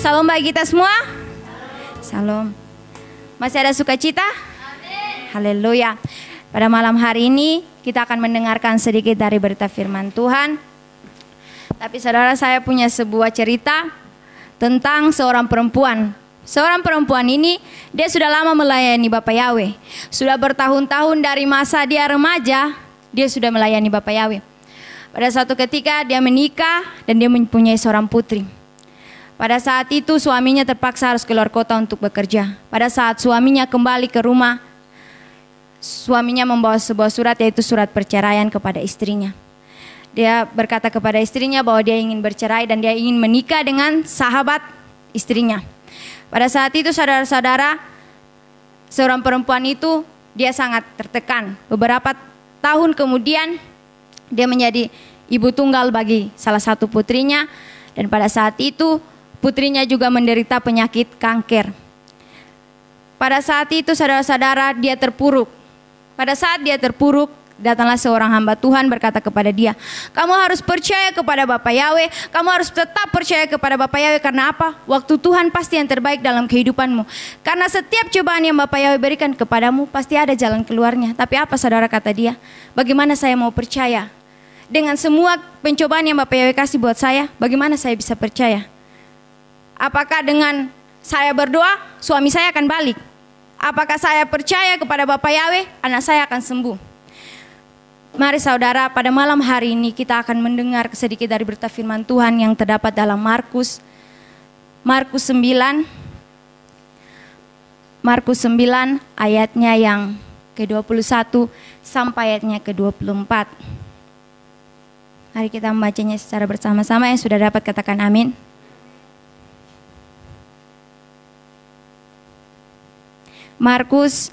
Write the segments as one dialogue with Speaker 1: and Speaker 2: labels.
Speaker 1: Salam bagi kita semua. Salam. Masih ada sukacita? Haleluya. Pada malam hari ini kita akan mendengarkan sedikit dari berita firman Tuhan. Tapi saudara, saya punya sebuah cerita tentang seorang perempuan. Seorang perempuan ini dia sudah lama melayani Bapak Yahweh. Sudah bertahun-tahun dari masa dia remaja, dia sudah melayani Bapak Yahweh. Pada suatu ketika dia menikah dan dia mempunyai seorang putri. Pada saat itu suaminya terpaksa harus keluar kota untuk bekerja. Pada saat suaminya kembali ke rumah, suaminya membawa sebuah surat, yaitu surat perceraian kepada istrinya. Dia berkata kepada istrinya bahwa dia ingin bercerai dan dia ingin menikah dengan sahabat istrinya. Pada saat itu saudara-saudara, seorang perempuan itu dia sangat tertekan. Beberapa tahun kemudian dia menjadi ibu tunggal bagi salah satu putrinya. Dan pada saat itu putrinya juga menderita penyakit kanker. Pada saat itu saudara-saudara dia terpuruk. Pada saat dia terpuruk, datanglah seorang hamba Tuhan berkata kepada dia, kamu harus percaya kepada Bapak Yahweh, kamu harus tetap percaya kepada Bapak Yahweh. Karena apa? Waktu Tuhan pasti yang terbaik dalam kehidupanmu. Karena setiap cobaan yang Bapak Yahweh berikan kepadamu, pasti ada jalan keluarnya. Tapi apa saudara, kata dia, bagaimana saya mau percaya? Dengan semua pencobaan yang Bapak Yahweh kasih buat saya, bagaimana saya bisa percaya? Apakah dengan saya berdoa, suami saya akan balik? Apakah saya percaya kepada Bapak Yahweh, anak saya akan sembuh? Mari saudara, pada malam hari ini kita akan mendengar sedikit dari berita firman Tuhan yang terdapat dalam Markus 9 ayatnya yang ke-21 sampai ayatnya ke-24. Mari kita membacanya secara bersama-sama. Yang sudah dapat katakan amin. Markus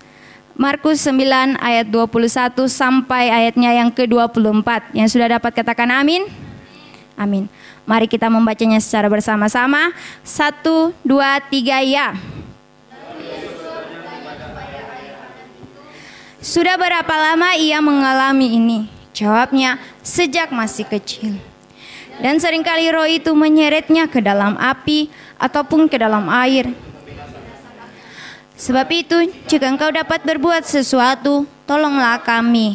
Speaker 1: 9 ayat 21 sampai ayatnya yang ke-24. Yang sudah dapat katakan amin. Amin. Mari kita membacanya secara bersama-sama. 1, 2, 3 ya. Sudah berapa lama ia mengalami ini? Jawabnya, sejak masih kecil. Dan seringkali roh itu menyeretnya ke dalam api ataupun ke dalam air. Sebab itu, jika engkau dapat berbuat sesuatu, tolonglah kami.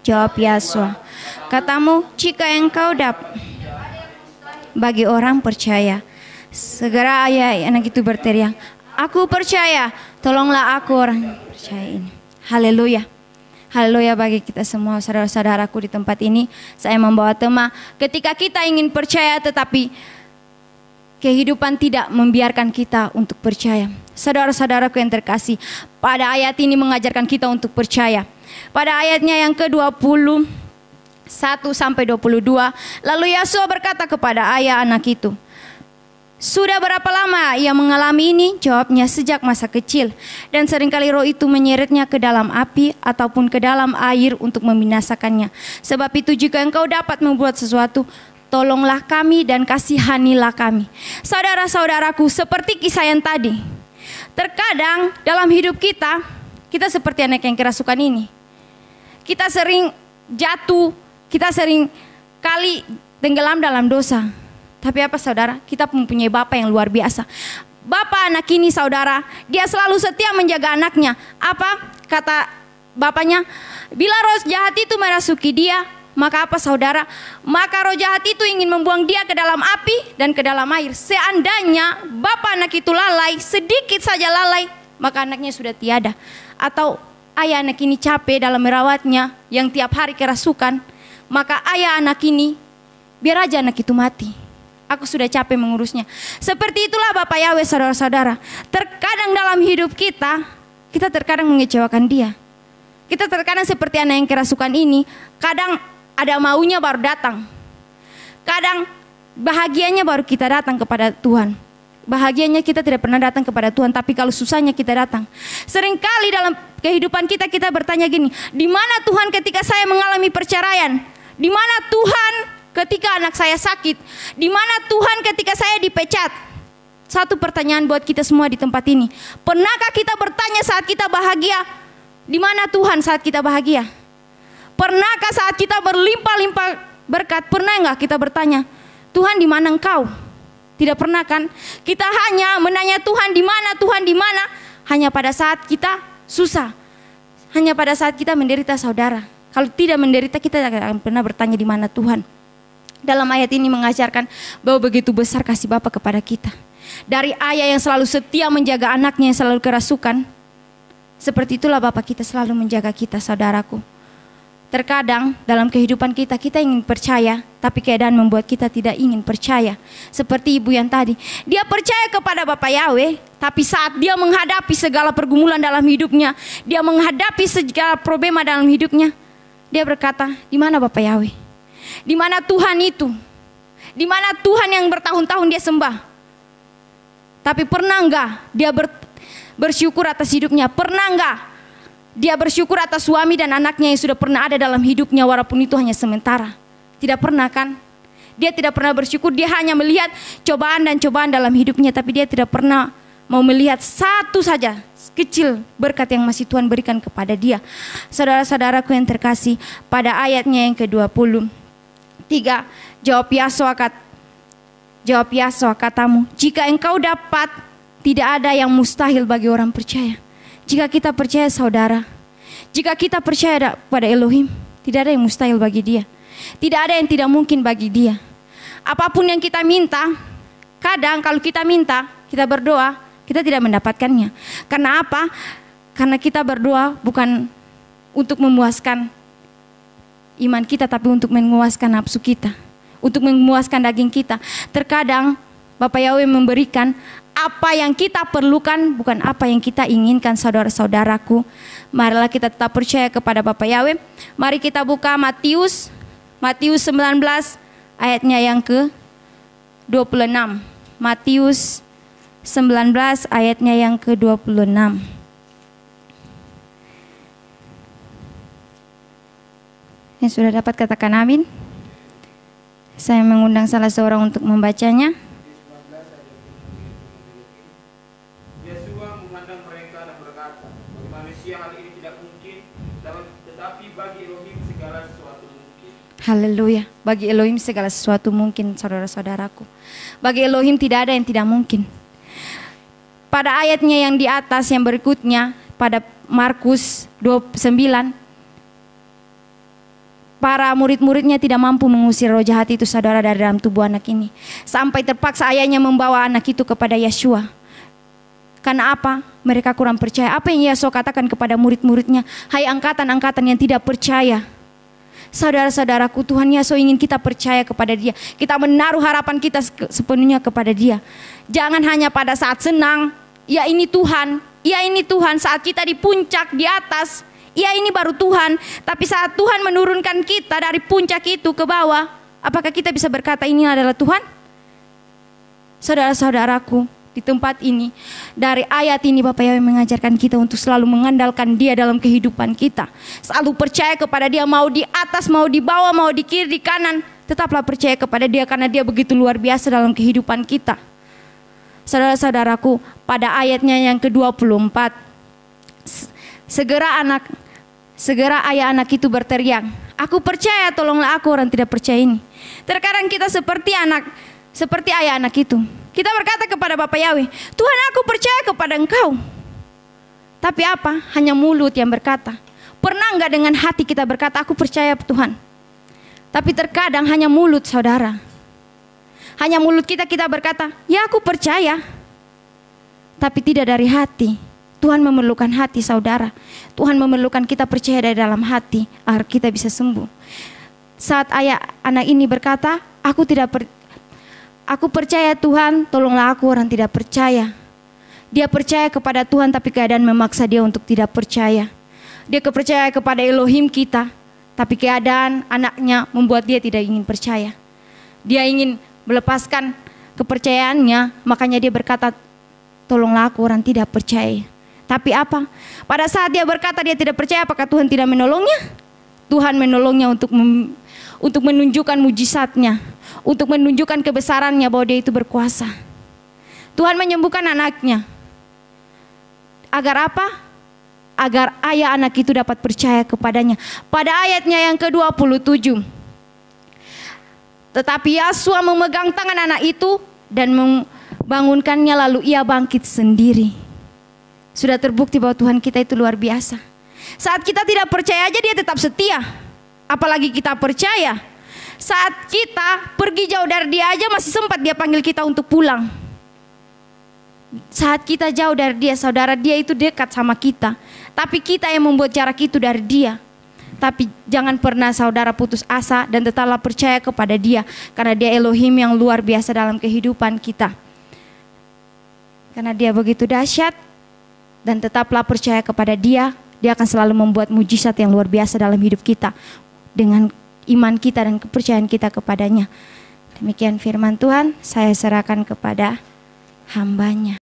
Speaker 1: Jawab Yesua, katamu, jika engkau dapat. Bagi orang percaya. Segera ayah anak itu berteriak, aku percaya, tolonglah aku orang percaya ini. Haleluya. Haleluya bagi kita semua saudara-saudaraku di tempat ini. Saya membawa tema, ketika kita ingin percaya tetapi kehidupan tidak membiarkan kita untuk percaya. Saudara-saudaraku yang terkasih, pada ayat ini mengajarkan kita untuk percaya. Pada ayatnya yang ke-21 sampai 22, lalu Yesua berkata kepada ayah anak itu, sudah berapa lama ia mengalami ini? Jawabnya, sejak masa kecil. Dan seringkali roh itu menyeretnya ke dalam api ataupun ke dalam air untuk membinasakannya. Sebab itu jika engkau dapat membuat sesuatu, tolonglah kami dan kasihanilah kami. Saudara-saudaraku, seperti kisah yang tadi, terkadang dalam hidup kita, kita seperti anak yang kerasukan ini. Kita sering jatuh, kita sering kali tenggelam dalam dosa. Tapi apa saudara, kita mempunyai Bapa yang luar biasa. Bapa anak ini saudara, dia selalu setia menjaga anaknya. Apa kata bapaknya? Bila roh jahat itu merasuki dia, maka apa saudara? Maka roh jahat itu ingin membuang dia ke dalam api dan ke dalam air. Seandainya bapak anak itu lalai, sedikit saja lalai, maka anaknya sudah tiada. Atau ayah anak ini capek dalam merawatnya yang tiap hari kerasukan, maka ayah anak ini biar aja anak itu mati. Aku sudah capek mengurusnya. Seperti itulah Bapak Yahweh saudara-saudara. Terkadang dalam hidup kita, kita terkadang mengecewakan dia. Kita terkadang seperti anak yang kerasukan ini, kadang ada maunya baru datang. Kadang bahagianya baru kita datang kepada Tuhan. Bahagianya kita tidak pernah datang kepada Tuhan, tapi kalau susahnya kita datang. Seringkali dalam kehidupan kita, kita bertanya gini, di mana Tuhan ketika saya mengalami perceraian? Di mana Tuhan ketika anak saya sakit? Di mana Tuhan ketika saya dipecat? Satu pertanyaan buat kita semua di tempat ini. Pernahkah kita bertanya saat kita bahagia, di mana Tuhan saat kita bahagia? Pernahkah saat kita berlimpah-limpah berkat, pernah enggak kita bertanya, Tuhan di mana Engkau? Tidak pernah kan? Kita hanya menanya Tuhan di mana, Tuhan di mana? Hanya pada saat kita susah. Hanya pada saat kita menderita, saudara. Kalau tidak menderita, kita tidak akan pernah bertanya di mana Tuhan. Dalam ayat ini mengajarkan bahwa begitu besar kasih Bapa kepada kita. Dari ayah yang selalu setia menjaga anaknya yang selalu kerasukan, seperti itulah Bapa kita selalu menjaga kita, saudaraku. Terkadang dalam kehidupan kita, kita ingin percaya, tapi keadaan membuat kita tidak ingin percaya. Seperti ibu yang tadi, dia percaya kepada Bapak Yahweh, tapi saat dia menghadapi segala pergumulan dalam hidupnya, dia menghadapi segala problema dalam hidupnya, dia berkata, di mana Bapak Yahweh? Di mana Tuhan itu? Di mana Tuhan yang bertahun-tahun dia sembah? Tapi pernah enggak dia bersyukur atas hidupnya? Pernah enggak dia bersyukur atas suami dan anaknya yang sudah pernah ada dalam hidupnya walaupun itu hanya sementara? Tidak pernah kan? Dia tidak pernah bersyukur, dia hanya melihat cobaan dan cobaan dalam hidupnya, tapi dia tidak pernah mau melihat satu saja kecil berkat yang masih Tuhan berikan kepada dia. Saudara-saudaraku yang terkasih, pada ayatnya yang ke-23, jawab Yahshua katamu, jika engkau dapat, tidak ada yang mustahil bagi orang percaya. Jika kita percaya, saudara, jika kita percaya pada Elohim, tidak ada yang mustahil bagi dia. Tidak ada yang tidak mungkin bagi dia. Apapun yang kita minta, kadang kalau kita minta, kita berdoa, kita tidak mendapatkannya. Karena apa? Karena kita berdoa bukan untuk memuaskan iman kita, tapi untuk memuaskan nafsu kita, untuk memuaskan daging kita. Terkadang Bapak Yahweh memberikan apa yang kita perlukan, bukan apa yang kita inginkan, saudara-saudaraku. Marilah kita tetap percaya kepada Bapak Yahweh. Mari kita buka Matius 19 ayatnya yang ke-26. Matius 19 ayatnya yang ke-26. Yang sudah dapat katakan amin. Saya mengundang salah seorang untuk membacanya.
Speaker 2: Yeshua memandang mereka dan berkata, bagi manusia hal ini tidak mungkin, tetapi bagi Elohim segala sesuatu mungkin.
Speaker 1: Haleluya. Bagi Elohim segala sesuatu mungkin, saudara-saudaraku. Bagi Elohim tidak ada yang tidak mungkin. Pada ayatnya yang di atas yang berikutnya, pada Markus 29, para murid-muridnya tidak mampu mengusir roh jahat itu, saudara, dari dalam tubuh anak ini. Sampai terpaksa ayahnya membawa anak itu kepada Yeshua. Karena apa? Mereka kurang percaya. Apa yang Yeshua katakan kepada murid-muridnya? Hai angkatan-angkatan yang tidak percaya. Saudara-saudaraku, Tuhan Yesus ingin kita percaya kepada Dia. Kita menaruh harapan kita sepenuhnya kepada Dia. Jangan hanya pada saat senang, ya ini Tuhan, ya ini Tuhan. Saat kita di puncak, di atas, ya ini baru Tuhan. Tapi saat Tuhan menurunkan kita dari puncak itu ke bawah, apakah kita bisa berkata ini adalah Tuhan? Saudara-saudaraku, di tempat ini, dari ayat ini Bapak Yahweh mengajarkan kita untuk selalu mengandalkan Dia dalam kehidupan kita. Selalu percaya kepada Dia, mau di atas, mau di bawah, mau di kiri, di kanan. Tetaplah percaya kepada Dia karena Dia begitu luar biasa dalam kehidupan kita. Saudara-saudaraku, pada ayatnya yang ke-24, segera ayah anak itu berteriak, aku percaya, tolonglah aku orang tidak percaya ini. Terkadang kita seperti ayah anak itu. Kita berkata kepada Bapak Yahweh, Tuhan aku percaya kepada Engkau. Tapi apa? Hanya mulut yang berkata. Pernah enggak dengan hati kita berkata, aku percaya Tuhan. Tapi terkadang hanya mulut, saudara. Hanya mulut kita berkata, ya aku percaya. Tapi tidak dari hati. Tuhan memerlukan hati, saudara. Tuhan memerlukan kita percaya dari dalam hati agar kita bisa sembuh. Saat ayah anak ini berkata, aku percaya Tuhan, tolonglah aku orang tidak percaya. Dia percaya kepada Tuhan tapi keadaan memaksa dia untuk tidak percaya. Dia percaya kepada Elohim kita, tapi keadaan anaknya membuat dia tidak ingin percaya. Dia ingin melepaskan kepercayaannya, makanya dia berkata, tolonglah aku orang tidak percaya. Tapi apa? Pada saat dia berkata dia tidak percaya, apakah Tuhan tidak menolongnya? Tuhan menolongnya untuk menunjukkan mujizatnya, untuk menunjukkan kebesarannya bahwa dia itu berkuasa. Tuhan menyembuhkan anaknya. Agar apa? Agar ayah anak itu dapat percaya kepadanya. Pada ayatnya yang ke-27. Tetapi Yeshua memegang tangan anak itu, dan membangunkannya, lalu ia bangkit sendiri. Sudah terbukti bahwa Tuhan kita itu luar biasa. Saat kita tidak percaya aja dia tetap setia, apalagi kita percaya. Saat kita pergi jauh dari dia aja masih sempat dia panggil kita untuk pulang. Saat kita jauh dari dia, saudara, dia itu dekat sama kita, tapi kita yang membuat jarak itu dari dia. Tapi jangan pernah saudara putus asa dan tetaplah percaya kepada dia, karena dia Elohim yang luar biasa dalam kehidupan kita. Karena dia begitu dahsyat, dan tetaplah percaya kepada dia. Dia akan selalu membuat mujizat yang luar biasa dalam hidup kita dengan iman kita dan kepercayaan kita kepadanya. Demikian firman Tuhan, saya serahkan kepada hambanya.